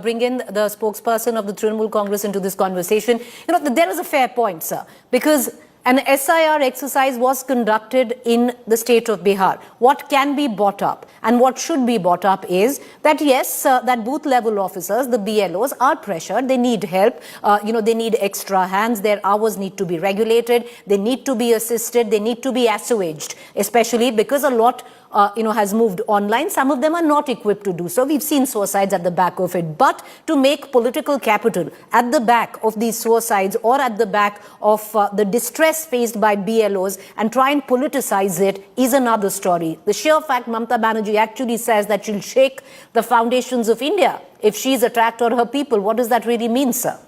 bring in the spokesperson of the Trinamool Congress into this conversation. There is a fair point, sir, because an SIR exercise was conducted in the state of Bihar. What can be brought up and what should be brought up is that, yes, that booth level officers, the BLOs, are pressured. They need help. They need extra hands. Their hours need to be regulated. They need to be assisted. They need to be assuaged, especially because a lot has moved online. Some of them are not equipped to do so. We've seen suicides at the back of it. But to make political capital at the back of these suicides or at the back of the distress faced by BLOs and try and politicize it is another story. The sheer fact Mamata Banerjee actually says that she'll shake the foundations of India if she's attacked or her people. What does that really mean, sir?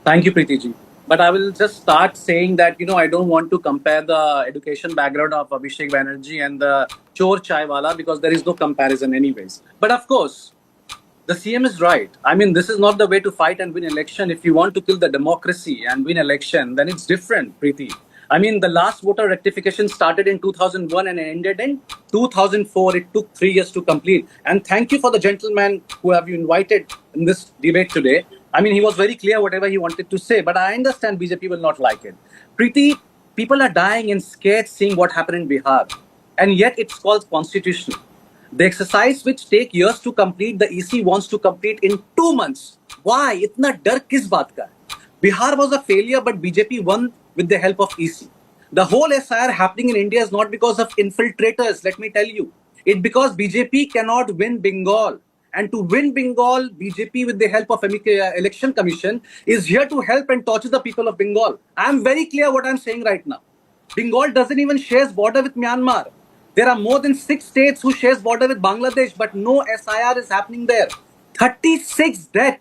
Thank you, Preeti ji. But I will just start saying that, I don't want to compare the education background of Abhishek Banerjee and the Chor Chai Wala because there is no comparison anyways. But of course, the CM is right. I mean, this is not the way to fight and win election. If you want to kill the democracy and win election, then it's different, Preeti. I mean, the last voter rectification started in 2001 and ended in 2004. It took 3 years to complete. And thank you for the gentleman who have you invited in this debate today. I mean, he was very clear whatever he wanted to say, but I understand BJP will not like it. Preeti, people are dying and scared seeing what happened in Bihar. And yet it's called constitutional. The exercise which take years to complete, the EC wants to complete in 2 months. Why? Itna dar kis baat ka hai? Bihar was a failure, but BJP won with the help of EC. The whole SIR happening in India is not because of infiltrators, let me tell you. It's because BJP cannot win Bengal. And to win Bengal, BJP with the help of Election Commission is here to help and torture the people of Bengal. I'm very clear what I'm saying right now. Bengal doesn't even share border with Myanmar. There are more than 6 states who share border with Bangladesh, but no SIR is happening there. 36 dead.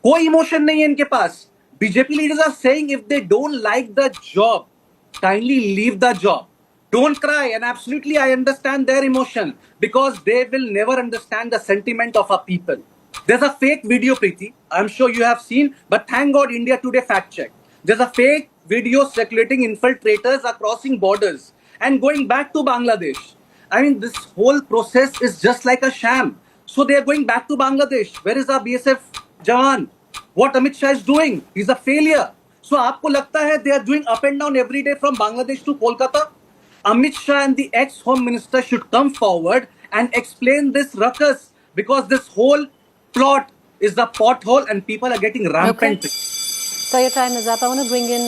No emotion nahi hai inke paas. BJP leaders are saying if they don't like the job, kindly leave the job. Don't cry. And absolutely, I understand their emotion because they will never understand the sentiment of our people. There's a fake video, Preeti. I'm sure you have seen, but thank God India Today fact checked. There's a fake video circulating. Infiltrators are crossing borders and going back to Bangladesh. I mean, this whole process is just like a sham. So they are going back to Bangladesh. Where is our BSF Jawan? What Amit Shah is doing? He's a failure. So aapko lagta hai they are doing up and down every day from Bangladesh to Kolkata? Amit Shah and the ex-Home Minister should come forward and explain this ruckus because this whole plot is the pothole and people are getting rampant. Okay. So your time is up. I want to bring in